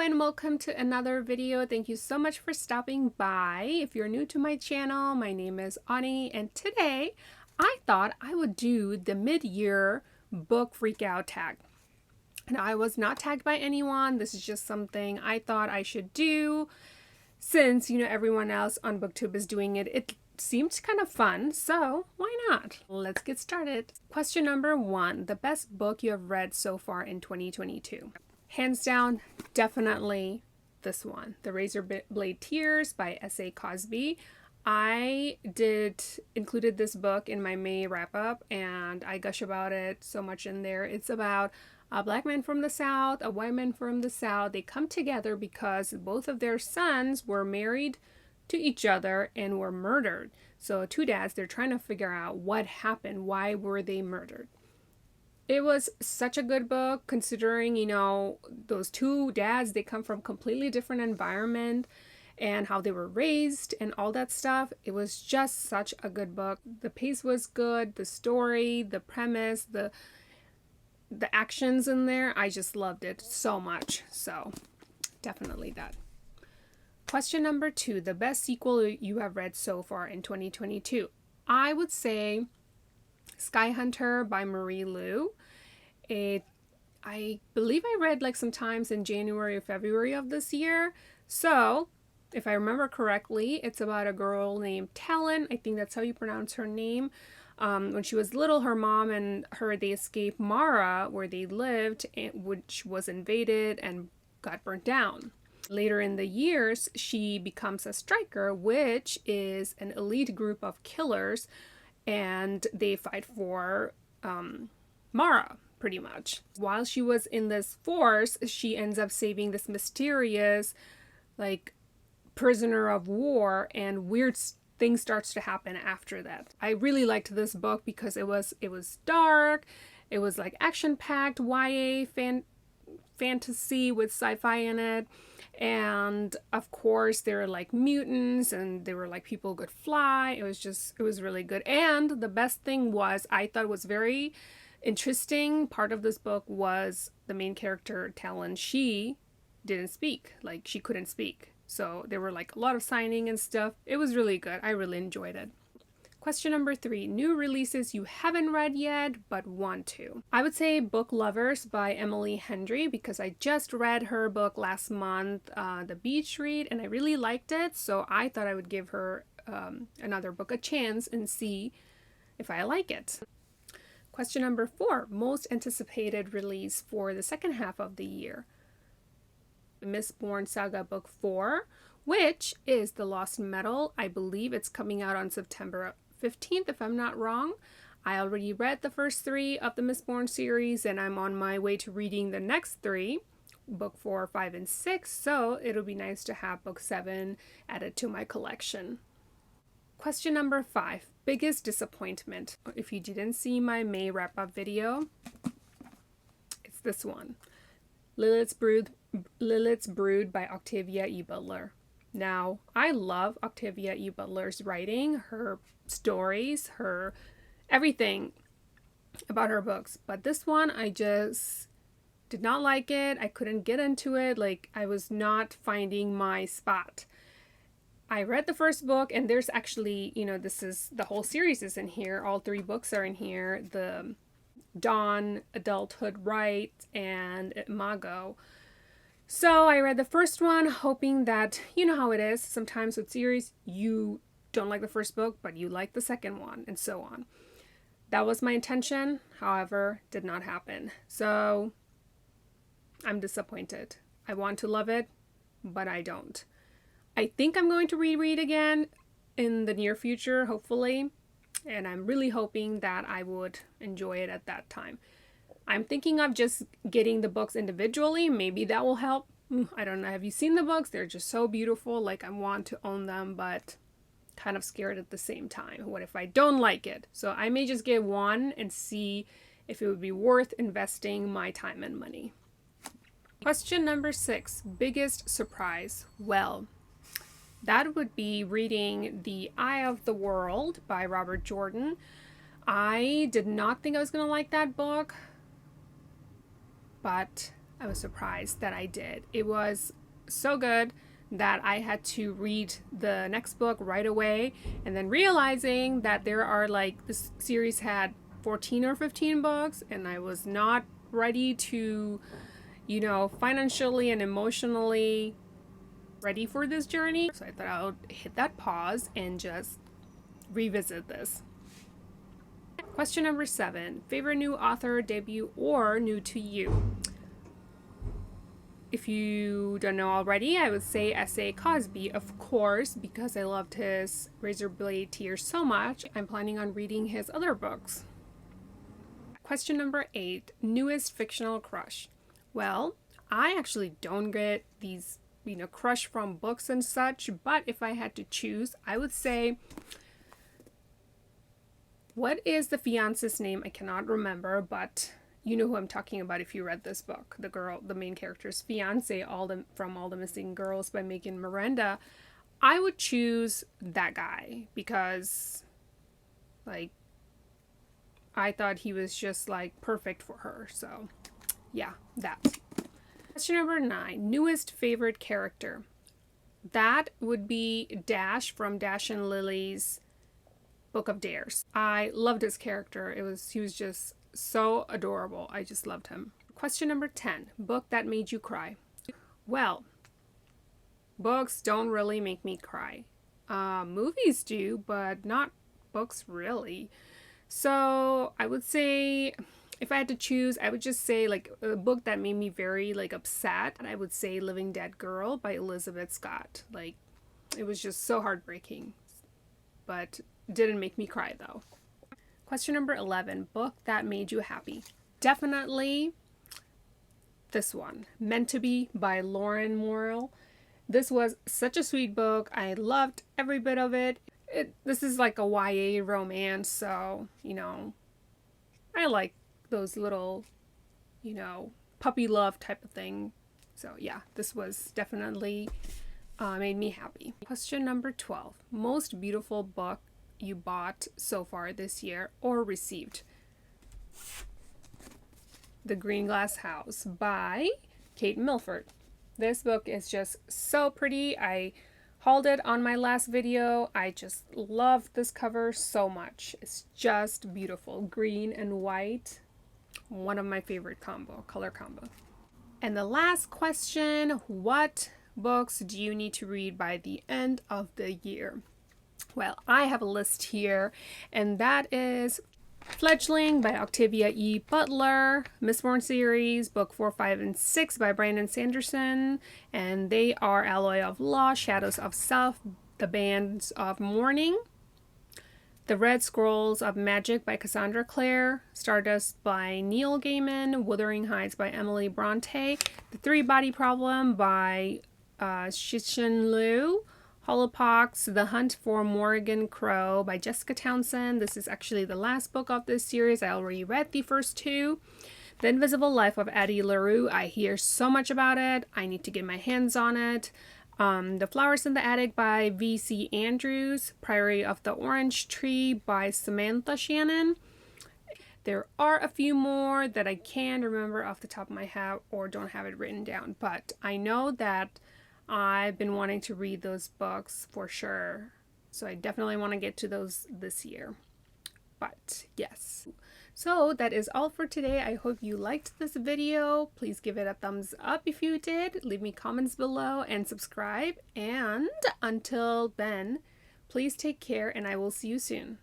and welcome to another video. Thank you so much for stopping by. If you're new to my channel, my name is Ani, and today I thought I would do the mid-year book freakout tag. And I was not tagged by anyone. This is just something I thought I should do since, everyone else on Booktube is doing it. It seemed kind of fun, so why not? Let's get started. Question number 1, the best book you have read so far in 2022. Hands down, definitely this one, The Razorblade Tears by S.A. Cosby. I included this book in my May wrap-up, and I gush about it so much in there. It's about a black man from the South, a white man from the South. They come together because both of their sons were married to each other and were murdered. So two dads, they're trying to figure out what happened. Why were they murdered? It was such a good book considering, those two dads, they come from completely different environment and how they were raised and all that stuff. It was just such a good book. The pace was good, the story, the premise, the actions in there. I just loved it so much. So definitely that. Question number 2, the best sequel you have read so far in 2022. I would say Sky Hunter by Marie Lu. I believe I read sometimes in January or February of this year. So if I remember correctly, it's about a girl named Talon. I think that's how you pronounce her name. When she was little, her mom and her, they escaped Mara, where they lived, which was invaded and got burnt down. Later in the years, she becomes a striker, which is an elite group of killers, and they fight for Mara, pretty much. While she was in this force, she ends up saving this mysterious, prisoner of war, and weird things starts to happen after that. I really liked this book because it was dark, it was action-packed, YA fantasy with sci-fi in it. And of course there were mutants, and there were people who could fly. It was really good. And the best thing was, I thought was very interesting part of this book was the main character Talon. She didn't speak, she couldn't speak, so there were a lot of signing and stuff. It was really good. I really enjoyed it. Question number 3, new releases you haven't read yet but want to. I would say Book Lovers by Emily Henry, because I just read her book last month, The Beach Read, and I really liked it, so I thought I would give her another book a chance and see if I like it. Question number 4, most anticipated release for the second half of the year. The Mistborn Saga Book 4, which is The Lost Metal. I believe it's coming out on September 15th, if I'm not wrong. I already read the first 3 of the Mistborn series, and I'm on my way to reading the next 3, book 4, 5, and 6, so it'll be nice to have book 7 added to my collection. Question number 5, biggest disappointment. If you didn't see my May wrap-up video, it's this one. Lilith's Brood by Octavia E. Butler. Now, I love Octavia E. Butler's writing, her stories, her everything about her books. But this one, I just did not like it. I couldn't get into it. I was not finding my spot. I read the first book, and there's actually, the whole series is in here. All 3 books are in here. The Dawn, Adulthood Right, and Imago. So I read the first one hoping that, you know how it is, sometimes with series, you don't like the first book, but you like the second one, and so on. That was my intention, however, did not happen. So I'm disappointed. I want to love it, but I don't. I think I'm going to reread again in the near future, hopefully, and I'm really hoping that I would enjoy it at that time. I'm thinking of just getting the books individually. Maybe that will help. I don't know. Have you seen the books? They're just so beautiful. I want to own them, but kind of scared at the same time. What if I don't like it? So I may just get one and see if it would be worth investing my time and money. Question number 6, biggest surprise. Well, that would be reading The Eye of the World by Robert Jordan. I did not think I was going to like that book, but I was surprised that I did. It was so good that I had to read the next book right away, and then realizing that there are like, this series had 14 or 15 books, and I was not ready to, you know, financially and emotionally ready for this journey. So I thought I would hit that pause and just revisit this. Question number 7. Favorite new author, debut, or new to you? If you don't know already, I would say S.A. Cosby, of course, because I loved his Razorblade Tears so much. I'm planning on reading his other books. Question number 8. Newest fictional crush. Well, I actually don't get these, you know, crush from books and such, but if I had to choose, I would say, what is the fiance's name? I cannot remember, but you know who I'm talking about if you read this book. The girl, the main character's fiance, from All the Missing Girls by Megan Miranda. I would choose that guy because, like, I thought he was just like perfect for her. So yeah, that. Question number 9. Newest favorite character. That would be Dash from Dash and Lily's Book of Dares. I loved his character. He was just so adorable. I just loved him. Question number 10. Book that made you cry. Well, books don't really make me cry. Movies do, but not books really. So I would say, if I had to choose, I would just say like a book that made me very like upset. I would say Living Dead Girl by Elizabeth Scott. Like, it was just so heartbreaking, but didn't make me cry though. Question number 11. Book that made you happy. Definitely this one, Meant to Be by Lauren Morrill. This was such a sweet book. I loved every bit of it. This is like a YA romance, so, you know, I like those little, you know, puppy love type of thing. So yeah, this was definitely made me happy. Question number 12. Most beautiful book you bought so far this year or received. The Green Glass House by Kate Milford. This book is just so pretty. I hauled it on my last video. I just love this cover so much. It's just beautiful. Green and white. One of my favorite color combo. And the last question, what books do you need to read by the end of the year? Well, I have a list here, and that is Fledgling by Octavia E. Butler, Mistborn series, book 4, 5, and 6 by Brandon Sanderson, and they are Alloy of Law, Shadows of Self, The Bands of Mourning, The Red Scrolls of Magic by Cassandra Clare, Stardust by Neil Gaiman, Wuthering Heights by Emily Bronte, The Three-Body Problem by Cixin Liu, Holopox, The Hunt for Morrigan Crow by Jessica Townsend. This is actually the last book of this series. I already read the first 2. The Invisible Life of Addie LaRue. I hear so much about it. I need to get my hands on it. The Flowers in the Attic by V.C. Andrews. Priory of the Orange Tree by Samantha Shannon. There are a few more that I can't remember off the top of my head or don't have it written down, but I know that I've been wanting to read those books for sure, so I definitely want to get to those this year. But yes, so that is all for today. I hope you liked this video. Please give it a thumbs up if you did. Leave me comments below and subscribe. And until then, please take care, and I will see you soon.